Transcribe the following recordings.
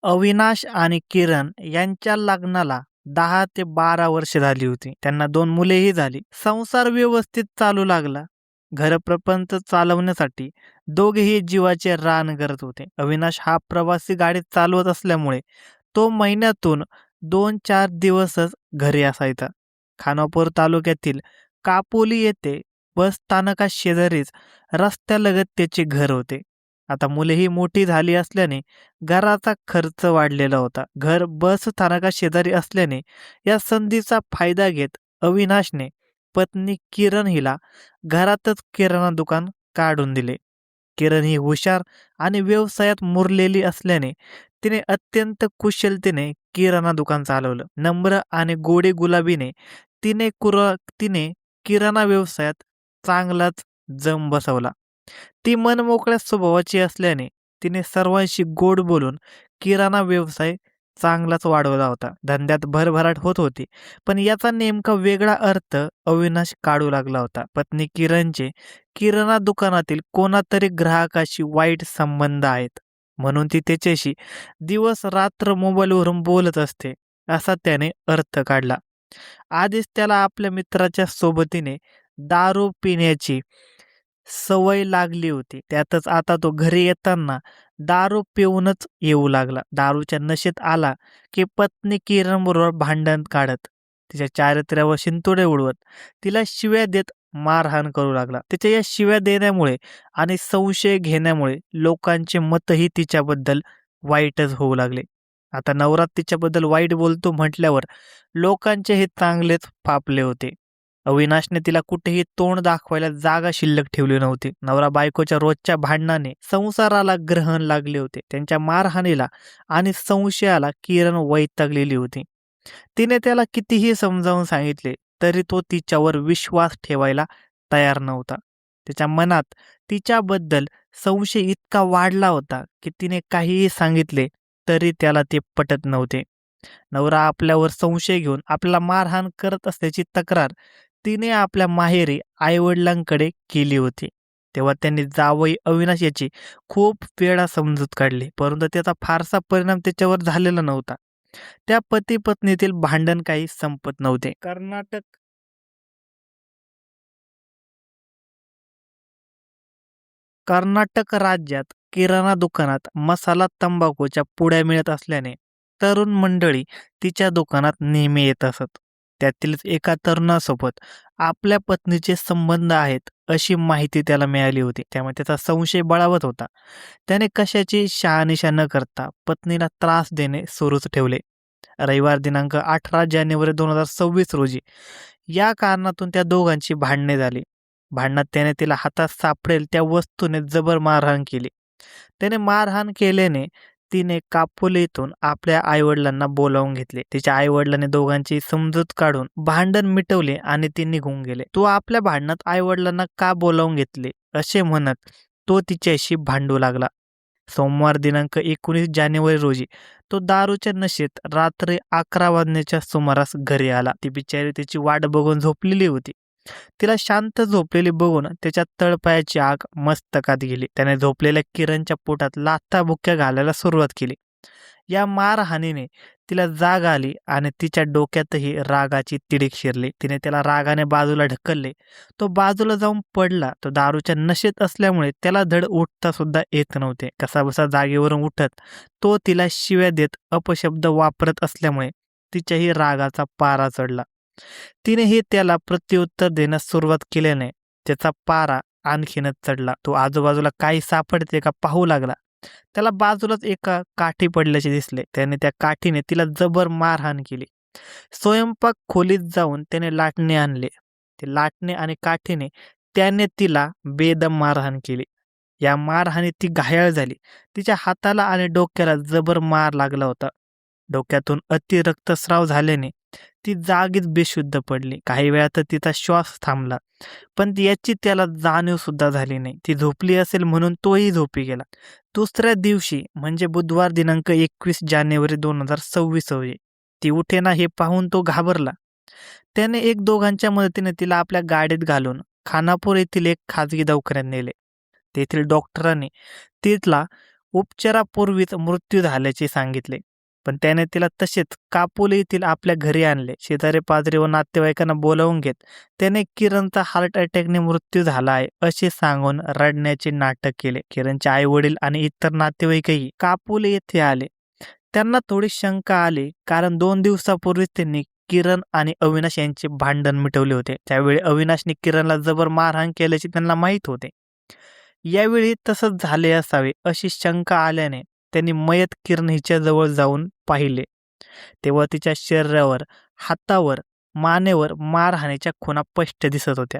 अविनाश आणि किरण यांच्या लग्नाला 10 ते 12 वर्ष झाली होती. त्यांना 2 मुलेही झाली. संसार व्यवस्थित चालू लागला. घरप्रपंच चालवण्यासाठी दोघेही जीवाचे रान करत होते. अविनाश हा प्रवासी गाडी चालवत असल्यामुळे तो महिन्यातून 2-4 दिवसच घरी असायचा. खानापूर तालुक्यातील कापोली येथे बस स्थानकाशेजारीच रस्त्यालगत त्याचे घर होते. आता मुलेही मोठी झाली असल्याने घराचा खर्च वाढलेला होता. घर बस स्थानकाशेजारी असल्याने या संधीचा फायदा घेत अविनाशने पत्नी किरण हिला घरातच किराणा दुकान काढून दिले. किरण ही हुशार आणि व्यवसायात मुरलेली असल्याने तिने अत्यंत कुशलतेने किराणा दुकान चालवलं. नम्र आणि गोडी गुलाबीने तिने किराणा व्यवसायात चांगलाच जम बसवला. ती मनमोकळ्या स्वभावाची असल्याने तिने सर्वांशी गोड बोलून किराणा व्यवसाय चांगलाच वाढवला होता. धंद्यात भरभराट होत होती, पण याचा नेमका वेगळा अर्थ अविनाश काढू लागला होता. पत्नी किरणचे किराणा दुकानातील कोणातरी ग्राहकाशी वाईट संबंध आहेत, म्हणून ती त्याच्याशी दिवस रात्र मोबाईलवरून बोलत असते, असा त्याने अर्थ काढला. आधीच त्याला आपल्या मित्राच्या सोबतीने दारू पिण्याची सवय लागली होती. त्यातच आता तो घरी येताना दारू पिऊनच येऊ लागला. दारूच्या नशेत आला की पत्नी किरणबरोबर भांडण काढत, तिच्या चारित्र्यावर शिंतोडे उडवत, तिला शिव्या देत मारहाण करू लागला. तिच्या या शिव्या देण्यामुळे आणि संशय घेण्यामुळे लोकांचे मतही तिच्याबद्दल वाईटच होऊ लागले. आता नवरा तिच्याबद्दल वाईट बोलतो म्हटल्यावर लोकांचेही चांगलेच फापले होते. अविनाशने तिला कुठेही तोंड दाखवायला जागा शिल्लक ठेवली नव्हती. नवरा बायकोच्या रोजच्या भांडणाने संसाराला ग्रहण लागले होते. त्यांच्या मारहाणीला आणि संशयाला किरण वैतागलेली होती. तिने त्याला कितीही समजावून सांगितले तरी तो तिच्यावर विश्वास ठेवायला तयार नव्हता. त्याच्या मनात तिच्याबद्दल संशय इतका वाढला होता की तिने काहीही सांगितले तरी त्याला ते पटत नव्हते. नवरा आपल्यावर संशय घेऊन आपल्याला मारहाण करत असल्याची तक्रार तिने आपल्या माहेरी आईवडिलांकडे केली होती. तेव्हा त्यांनी जावई अविनाश याची खूप वेळा समजूत काढली, परंतु त्याचा फारसा परिणाम त्याच्यावर झालेला नव्हता. त्या पती पत्नीतील भांडण काही संपत नव्हते. कर्नाटक राज्यात किराणा दुकानात मसाला तंबाखूच्या पुड्या मिळत असल्याने तरुण मंडळी तिच्या दुकानात नेहमी येत असत. त्यातीलच एका तरुणासोबत आपल्या पत्नीचे संबंध आहेत अशी माहिती त्याला मिळाली होती. त्यामुळे त्याचा संशय बळावत होता. त्याने कशाची शहानिशा न करता पत्नीला त्रास देणे सुरूच ठेवले. रविवार दिनांक 18 जानेवारी 2026 रोजी या कारणातून त्या दोघांची भांडणे झाली. भांडणात त्याने तिला हातात सापडेल त्या वस्तूने जबर मारहाण केली. त्याने मारहाण केल्याने तिने कापोलीतून आपल्या आईवडिलांना बोलावून घेतले. तिच्या आईवडिलांनी दोघांची समजूत काढून भांडण मिटवले आणि ते निघून गेले. तू आपल्या भांडणात आईवडिलांना का बोलावून घेतले असे म्हणत तो तिच्याशी भांडू लागला. सोमवार दिनांक 19 जानेवारी रोजी तो दारूच्या नशेत रात्री 11 वाजण्याच्या सुमारास घरी आला. ती बिचारी त्याची वाट बघून झोपलेली होती. तिला शांत झोपलेली बघून त्याच्या तळपायाची आग मस्तकात गेली. त्याने झोपलेल्या किरणच्या पोटात लाथाबुक्क्या घालायला सुरुवात केली. या मारहाणीने तिला जाग आली आणि तिच्या डोक्यातही रागाची तिडीक शिरली. तिने त्याला रागाने बाजूला ढकलले. तो बाजूला जाऊन पडला. तो दारूच्या नशेत असल्यामुळे त्याला धड उठता सुद्धा येत नव्हते. कसाबसा जागेवरून उठत तो तिला शिव्या देत अपशब्द वापरत असल्यामुळे तिच्याही रागाचा पारा चढला. तिनेही त्याला प्रत्युत्तर देण्यास सुरुवात केल्याने त्याचा पारा आणखीनच चढला. तो आजूबाजूला काही सापडते का पाहू लागला. त्याला बाजूलाच एका काठी पडल्याचे दिसले. त्याने त्या काठीने तिला जबर मारहाण केली. स्वयंपाक खोलीत जाऊन त्याने लाटणे आणले. ते लाटणे आणि काठीने त्याने तिला बेदम मारहाण केली. या मारहाणीत ती घायाळ झाली. तिच्या हाताला आणि डोक्याला जबर मार लागला होता. डोक्यातून अति रक्तस्राव झाल्याने ती जागीच बेशुद्ध पडली. काही वेळा तर तिचा श्वास थांबला, पण याची त्याला जाणीव सुद्धा झाली नाही. ती झोपली असेल म्हणून तोही झोपी गेला. दुसऱ्या दिवशी म्हणजे बुधवार दिनांक 21 जानेवारी 2026 रोजी ती उठेना हे पाहून तो घाबरला. त्याने एक दोघांच्या मदतीने तिला आपल्या गाडीत घालून खानापूर येथील एक खाजगी दवाखान्यात नेले. तेथील डॉक्टरांनी तिला उपचारापूर्वीच मृत्यू झाल्याचे सांगितले. पण त्याने तिला तसेच कापोली येथील आपल्या घरी आणले. शेजारी पाजारी व नातेवाईकांना बोलावून घेत त्याने किरणचा हार्ट अटॅकने मृत्यू झाला आहे असे सांगून रडण्याचे नाटक केले. किरणचे आई वडील आणि इतर नातेवाईकही कापोली येथे आले. त्यांना थोडी शंका आली, कारण 2 दिवसापूर्वीच त्यांनी किरण आणि अविनाश यांचे भांडण मिटवले होते. त्यावेळी अविनाशने किरणला जबर मारहाण केल्याचे त्यांना माहीत होते. यावेळी तसंच झाले असावे अशी शंका आल्याने त्यांनी मयत किरण हिच्या जवळ जाऊन पाहिले. तेव्हा तिच्या शरीरावर, हातावर, मानेवर मारहाणीच्या खुणा स्पष्ट दिसत होत्या.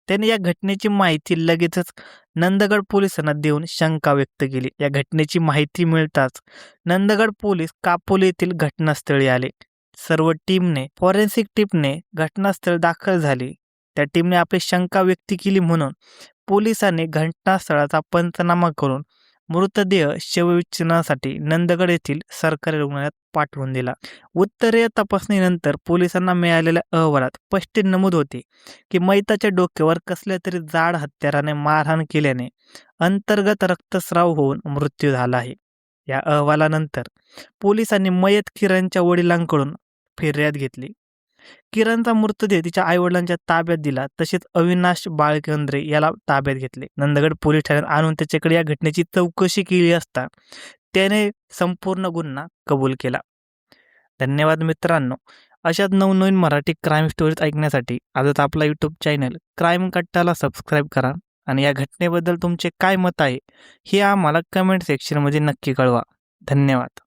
त्याने या घटनेची माहिती लगेचच नंदगड पोलिसांना देऊन शंका व्यक्त केली. या घटनेची माहिती मिळताच नंदगड पोलीस कापोली येथील घटनास्थळी आले. सर्व फॉरेन्सिक टीमने घटनास्थळ दाखल झाली. त्या टीमने आपली शंका व्यक्त केली म्हणून पोलिसांनी घटनास्थळाचा पंचनामा करून मृतदेह शवविच्छेदनासाठी नंदगड येथील सरकारी रुग्णालयात पाठवून दिला. उत्तरीय तपासणीनंतर पोलिसांना मिळालेल्या अहवालात स्पष्ट नमूद होते की मयताच्या डोक्यावर कसल्या तरी जाड हत्याराने मारहाण केल्याने अंतर्गत रक्तस्राव होऊन मृत्यू झाला आहे. या अहवालानंतर पोलिसांनी मयत किरणच्या वडिलांकडून फिर्याद घेतली. किरणचा मृतदेह तिच्या आईवडिलांच्या ताब्यात दिला. तसेच अविनाश बाळकेंद्रे याला ताब्यात घेतले. नंदगड पोलीस ठाण्यात आणून त्याच्याकडे या घटनेची चौकशी केली असता त्याने संपूर्ण गुन्हा कबूल केला. धन्यवाद मित्रांनो. अशाच नवनवीन मराठी क्राईम स्टोरीज ऐकण्यासाठी आजच आपला यूट्यूब चॅनल क्राईम कट्टाला सबस्क्राईब करा आणि या घटनेबद्दल तुमचे काय मत आहे हे आम्हाला कमेंट सेक्शनमध्ये नक्की कळवा. धन्यवाद.